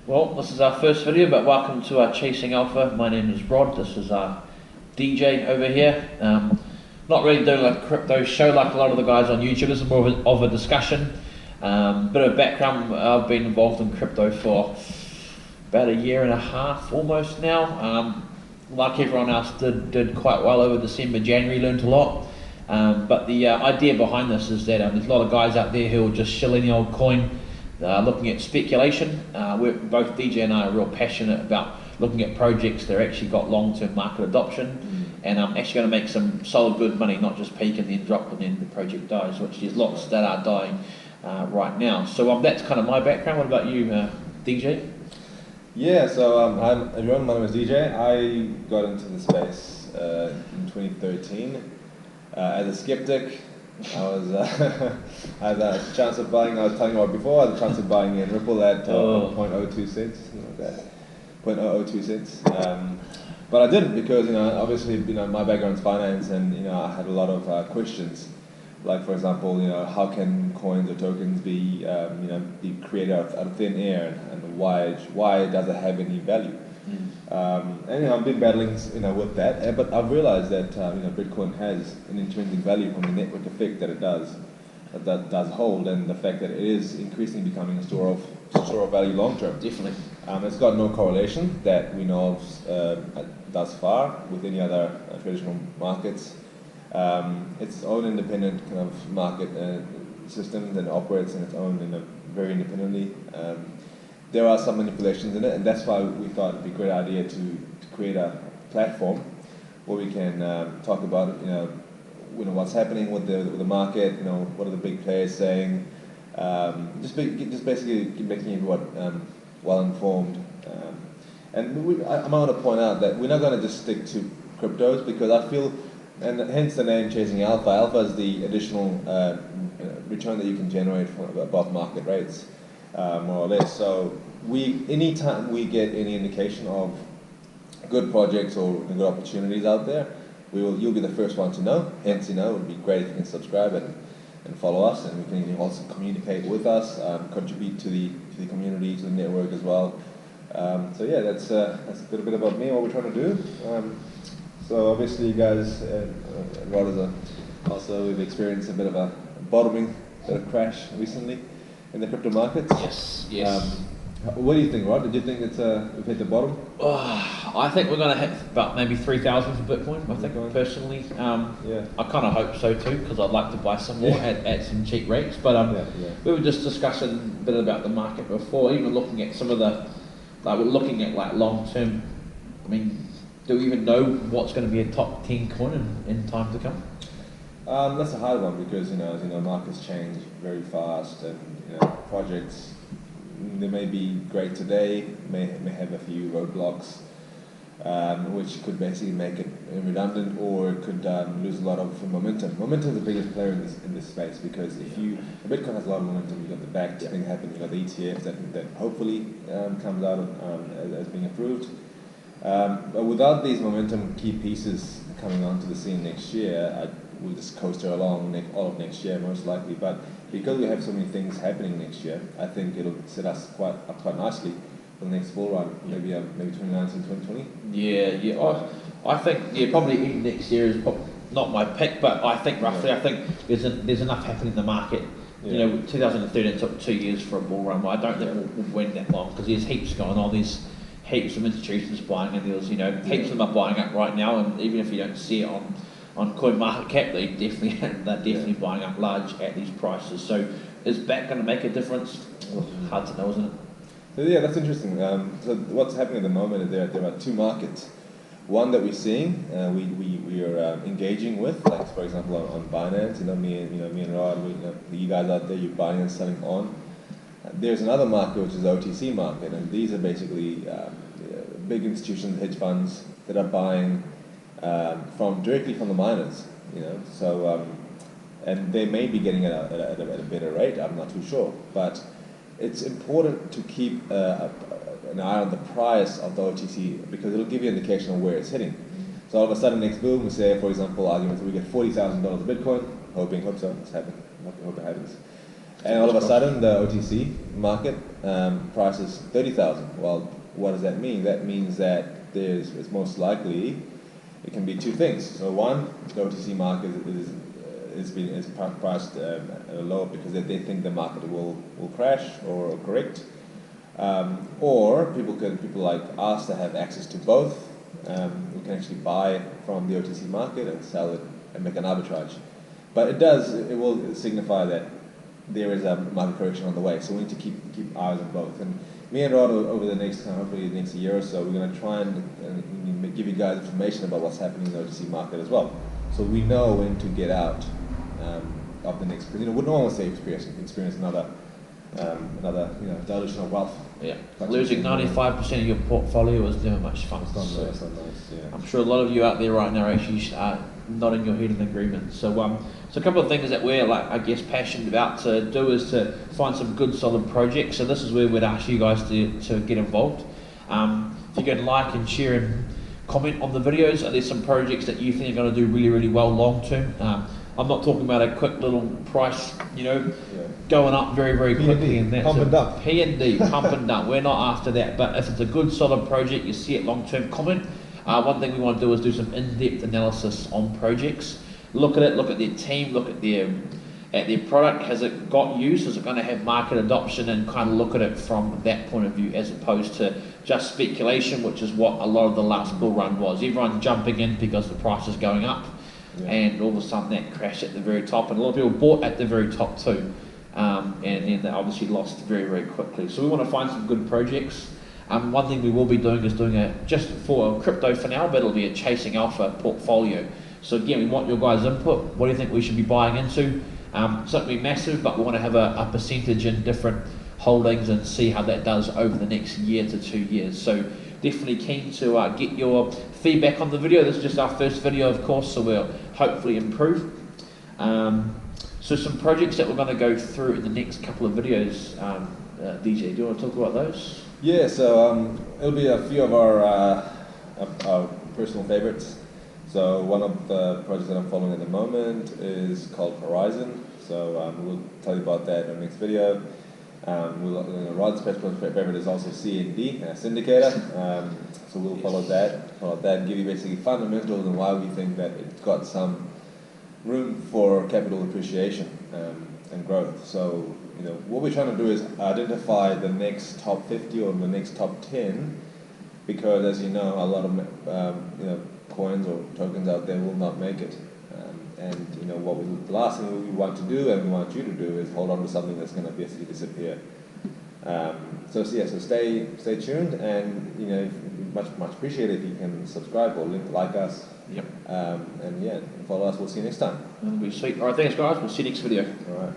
Well, this is our first video, but welcome to our Chasing Alpha. My name is Rod. This is our DJ over here. Not really doing a crypto show like a lot of the guys on YouTube. This is more of a discussion. Bit of background, I've been involved in crypto for about a year and a half almost now. Like everyone else did quite well over December, January, learned a lot. But the idea behind this is that there's a lot of guys out there who will just shill any old coin, looking at speculation. We're both DJ and I are real passionate about looking at projects that are actually got long-term market adoption, and I'm actually going to make some solid good money, not just peak and then drop and then the project dies, which is lots that are dying right now. So that's kind of my background. What about you, DJ? Yeah, so hi everyone, my name is DJ. I got into the space in 2013 as a skeptic. I had a chance of buying, I was telling you about before, I had a chance of buying in Ripple at 0.02 cents, something like that, 0.002 cents. But I didn't because, obviously, my background is finance, and, I had a lot of questions. Like, for example, how can coins or tokens be, be created out of thin air, and why does it have any value? And I've been battling, with that, but I've realized that Bitcoin has an intrinsic value from the network effect that it does hold, and the fact that it is increasingly becoming a store of value long term. Definitely. It's got no correlation that we know of thus far with any other traditional markets. It's its own independent kind of market system that operates in its own very independently. There are some manipulations in it, and that's why we thought it'd be a great idea to create a platform where we can talk about what's happening with the market, what are the big players saying, just basically making everyone well informed. And I want to point out that we're not going to just stick to cryptos, because I feel, and hence the name Chasing Alpha. Alpha is the additional return that you can generate from above market rates. More or less. So anytime we get any indication of good projects or good opportunities out there, you'll be the first one to know. Hence, it would be great if you can subscribe and follow us, and we can also communicate with us, contribute to the community, to the network as well. So yeah, that's a little bit about me and what we're trying to do. So obviously, you guys, Rod we've experienced a bit of a bottoming, bit of crash recently in the crypto markets. Yes. What do you think, Rod? Did you think we've hit the bottom? I think we're going to hit about maybe 3,000 for Bitcoin. I think personally, I kind of hope so too, because I'd like to buy some more at some cheap rates. But we were just discussing a bit about the market before, even looking at some of we're looking at long term. I mean, do we even know what's going to be a top 10 coin in time to come? That's a hard one, because markets change very fast, and projects, they may be great today, may have a few roadblocks, which could basically make it redundant, or it could lose a lot of momentum. Momentum is the biggest player in this space, because Bitcoin has a lot of momentum. You've got the back thing happening, you've got the ETF that hopefully comes out as being approved. But without these momentum key pieces coming onto the scene next year, we'll just coaster along all of next year most likely. But because we have so many things happening next year, I think it'll set us quite nicely for the next bull run, maybe 2019, 2020. Yeah. I think probably next year is not my pick, but I think roughly, I think there's enough happening in the market. 2013 took 2 years for a bull run. Well, I don't think we'll win that long, because there's heaps going on. There's heaps of institutions buying, and there's heaps of them are buying up right now, and even if you don't see it on coin market cap, they're definitely buying up large at these prices. So is that going to make a difference? Hard to know, isn't it? So yeah, that's interesting. So what's happening at the moment is there are two markets. One that we're seeing, we are engaging with, like for example on Binance. Me and Rod, you guys out there, you're buying and selling on. There's another market, which is the OTC market, and these are basically big institutions, hedge funds that are buying directly from the miners. So and they may be getting it at a better rate. I'm not too sure, but it's important to keep an eye on the price of the OTC, because it'll give you an indication of where it's hitting. So all of a sudden, next boom, we say, for example, argument, we get $40,000 of Bitcoin, hope so, it's happening, hope it happens. And all of a sudden, the OTC market price is 30,000. Well, what does that mean? That means that it's most likely it can be two things. So one, the OTC market is priced low because they think the market will crash or correct. Or people like us that have access to both, we can actually buy from the OTC market and sell it and make an arbitrage. But it will signify that there is a market correction on the way. So we need to keep eyes on both. And me and Rod, over the next hopefully the next year or so, we're going to try and give you guys information about what's happening in the OTC market as well. So we know when to get out of the next. Because no one wants to experience another dilution of wealth. Yeah, losing 95% of your portfolio is never much fun. It's not nice, yeah. I'm sure a lot of you out there right now are actually nodding your head in agreement. So a couple of things that we're passionate about to do is to find some good solid projects. So this is where we'd ask you guys to get involved. If you can like and share and comment on the videos, are there some projects that you think are going to do really, really well long term? I'm not talking about a quick little price, going up very, very quickly. And that's pump and dump. P&D, pump and dump. We're not after that. But if it's a good, solid project, you see it long term, comment. One thing we want to do is do some in-depth analysis on projects. Look at it, look at their team, look at their product. Has it got use? Is it going to have market adoption? And kind of look at it from that point of view, as opposed to just speculation, which is what a lot of the last bull run was. Everyone jumping in because the price is going up. Yeah. And all of a sudden that crashed at the very top, and a lot of people bought at the very top too, and then they obviously lost very, very quickly. So we want to find some good projects. One thing we will be doing is just for crypto for now, but it'll be a chasing alpha portfolio. So again, we want your guys' input. What do you think we should be buying into? It's not going to be massive, but we want to have a percentage in different holdings and see how that does over the next year to 2 years. So definitely keen to get your feedback on the video. This is just our first video, of course, so we'll hopefully improve. So some projects that we're going to go through in the next couple of videos. DJ, do you want to talk about those? Yeah, so it'll be a few of our personal favorites. So one of the projects that I'm following at the moment is called Horizon. So we'll tell you about that in our next video. Rod's special favorite is also CND, Syndicator. So we'll follow that, and give you basically fundamentals and why we think that it's got some room for capital appreciation and growth. So what we're trying to do is identify the next top 50 or the next top 10, because as you know, a lot of coins or tokens out there will not make it. The last thing we want to do, and we want you to do, is hold on to something that's going to basically disappear. So stay tuned, and much appreciated if you can subscribe or like us. Yep. And follow us. We'll see you next time. That'll be sweet. All right, thanks guys. We'll see you next video. All right.